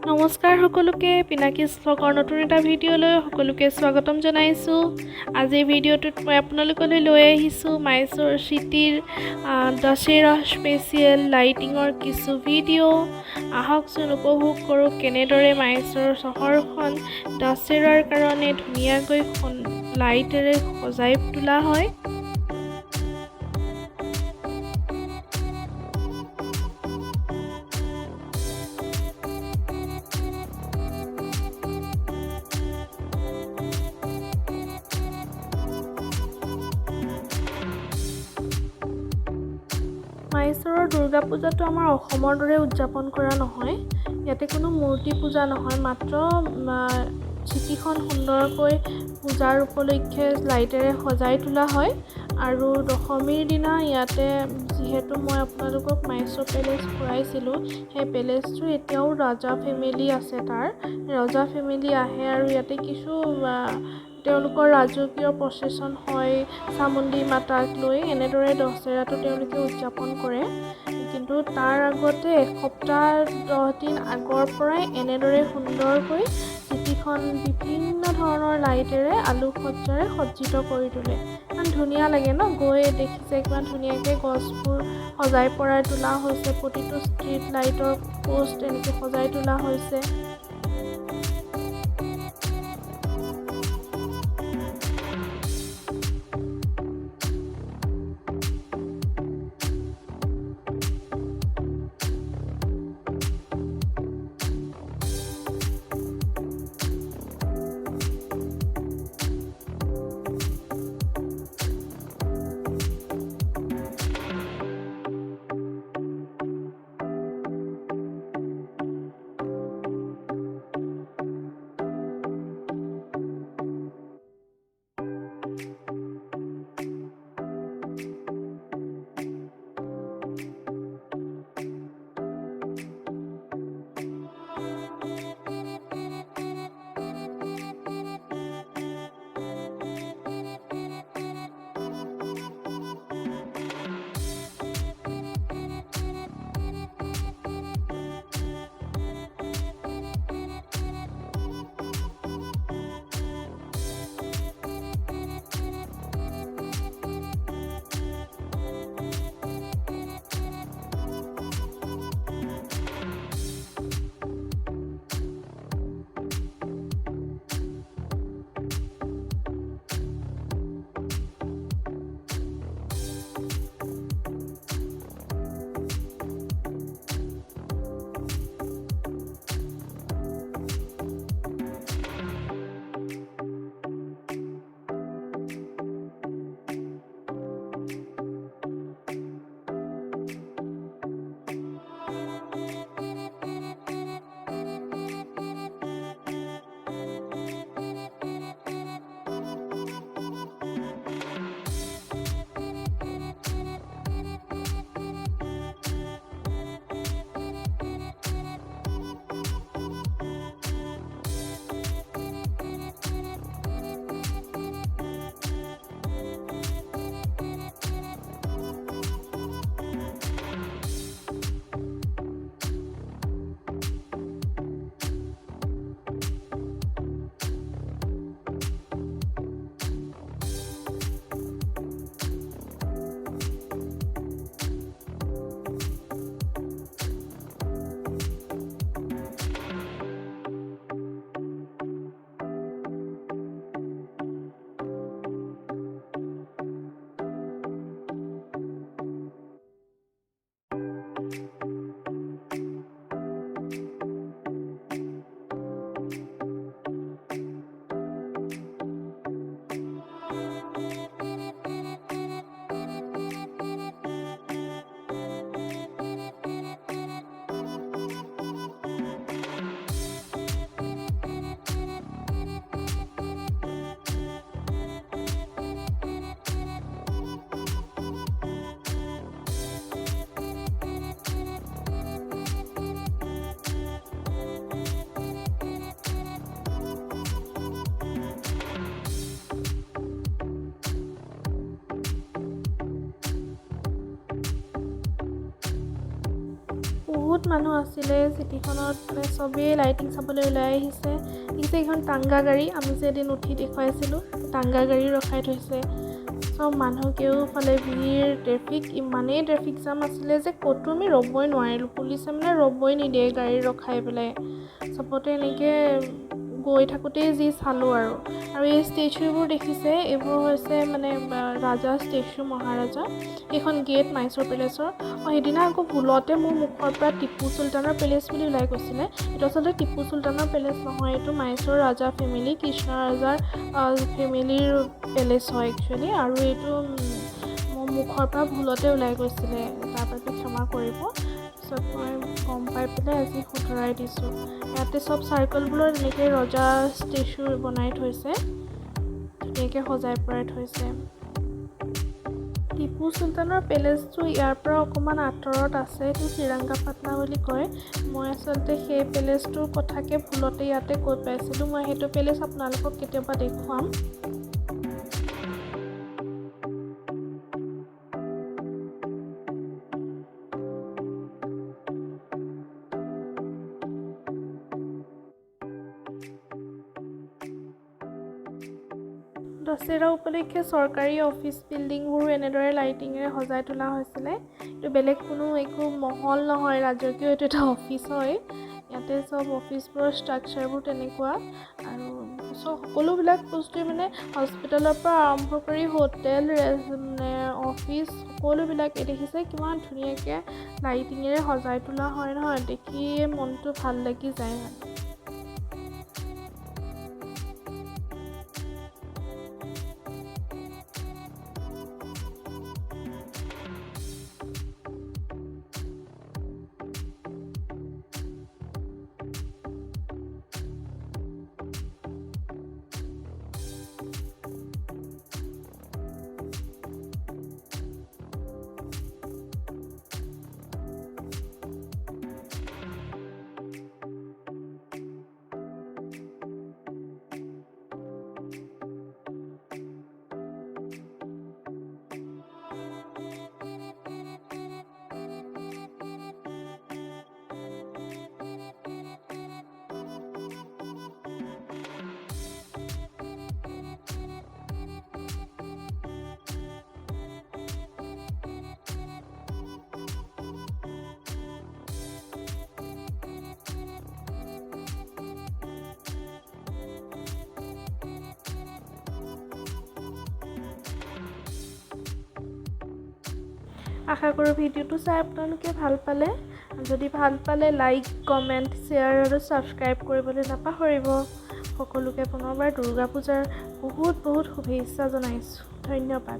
নমস্কাৰ সকলোকে পিনাকি ব্লগৰ নতুন এটা ভিডিঅ'লৈ সকলোকে স্বাগতম জনাইছোঁ। আজিৰ ভিডিঅ'টোত মই আপোনালোকলৈ লৈ আহিছোঁ মাইসূৰ চিটিৰ দশেৰা স্পেচিয়েল লাইটিঙৰ কিছু ভিডিঅ'। আহকচোন উপভোগ কৰোঁ কেনেদৰে মাইসূৰ চহৰখন দশেৰাৰ কাৰণে ধুনীয়াকৈ লাইটেৰে সজাই তোলা হয়। মাইসূৰৰ দুৰ্গা পূজাটো আমাৰ অসমৰ দৰে উদযাপন কৰা নহয়। ইয়াতে কোনো মূৰ্তি পূজা নহয়, মাত্ৰ চিটিখন সুন্দৰকৈ পূজাৰ উপলক্ষে লাইটেৰে সজাই তোলা হয়। আৰু দশমীৰ দিনা ইয়াতে যিহেতু মই আপোনালোকক মাইসূৰ পেলেচ ফুৰাইছিলোঁ, সেই পেলেচটো এতিয়াও ৰজা ফেমিলি আছে। তাৰ ৰজা ফেমিলি আহে আৰু ইয়াতে কিছু তেওঁলোকৰ ৰাজকীয় প্ৰচেছন হয় চামুণ্ডী মাতাক লৈ। এনেদৰে দশেৰাটো তেওঁলোকে উদযাপন কৰে। কিন্তু তাৰ আগতে এসপ্তাহ 10 দিন আগৰ পৰাই এনেদৰে সুন্দৰকৈ চিটিখন বিভিন্ন ধৰণৰ লাইটেৰে আলোকসজ্জাৰে সজ্জিত কৰি তোলে। ইমান ধুনীয়া লাগে ন, গৈ দেখিছে কিমান ধুনীয়াকৈ গছবোৰ সজাই পৰাই তোলা হৈছে। প্ৰতিটো ষ্ট্ৰীট লাইটৰ পোষ্ট এনেকৈ সজাই তোলা হৈছে। বহুত মানুহ আছিলে চিটিখনত, মানে চবেই লাইটিং চাবলৈ ওলাই আহিছে। দেখিছে এইখন টাংগা গাড়ী, আমি যে এদিন উঠি দেখুৱাইছিলোঁ, টাংগা গাড়ী ৰখাই থৈছে। চব মানুহ কেওফালে ভিৰ, ইমানেই ট্ৰেফিক জাম আছিলে যে ক'তো আমি ৰ'বই নোৱাৰিলোঁ। পুলিচে মানে ৰ'বই নিদিয়ে গাড়ী ৰখাই পেলাই। চবতে এনেকৈ গৈ থাকোঁতেই যি চালোঁ আৰু এই ষ্টেচুবোৰ দেখিছে, এইবোৰ হৈছে মানে ৰাজা ষ্টেচু, মহাৰাজা। এইখন গেট মাইচুৰ পেলেচৰ। সেইদিনা আকৌ ভুলতে মোৰ মুখৰ পৰা টিপু চুলতানৰ পেলেচ বুলি ওলাই গৈছিলে। এইটো আচলতে টিপু চুলতানৰ পেলেচ নহয়, এইটো মাইচুৰ ৰাজা ফেমিলি, কৃষ্ণ ৰাজাৰ ফেমিলিৰ পেলেচ হয় একচুৱেলি। আৰু এইটো মোৰ মুখৰ পৰা ভুলতে ওলাই গৈছিলে, তাৰ বাবে ক্ষমা কৰিব। তাৰপিছত মই গম পাই পেলাই আজি শুধৰাই দিছোঁ। ইয়াতে চব চাৰ্কলবোৰত এনেকৈ ৰজা ষ্টেচু বনাই থৈছে, ধুনীয়াকৈ সজাই পৰাই থৈছে। টিপু চুলতানৰ পেলেচটো ইয়াৰ পৰা অকণমান আঁতৰত আছে, এইটো শ্ৰীৰংগাপাটনা বুলি কয়। মই আচলতে সেই পেলেচটোৰ কথাকে ভুলতে ইয়াতে কৈ পাইছিলোঁ। মই সেইটো পেলেচ আপোনালোকক কেতিয়াবা দেখুৱাম। দশেৰা উপলক্ষে চৰকাৰী অফিচ বিল্ডিংবোৰো এনেদৰে লাইটিঙেৰে সজাই তোলা হৈছিলে। এইটো বেলেগ কোনো একো মহল নহয়, ৰাজকীয় এইটো এটা অফিচ হয়। ইয়াতে চব অফিচবোৰৰ ষ্ট্ৰাকচাৰবোৰ তেনেকুৱা, আৰু সকলোবিলাক বস্তুৱে মানে হস্পিটেলৰ পৰা আৰম্ভ কৰি হোটেল, অফিচ, সকলোবিলাক দেখিছে কিমান ধুনীয়াকৈ লাইটিঙেৰে সজাই তোলা হয় নহয়, দেখিয়ে মনটো ভাল লাগি যায় মানে। আশা কৰোঁ ভিডিঅ'টো চাই আপোনালোকে ভাল পালে। যদি ভাল পালে লাইক, কমেণ্ট, শ্বেয়াৰ আৰু ছাবস্ক্ৰাইব কৰিবলৈ নাপাহৰিব। সকলোকে পুনৰবাৰ দুৰ্গা পূজাৰ বহুত বহুত শুভেচ্ছা জনাইছোঁ। ধন্যবাদ।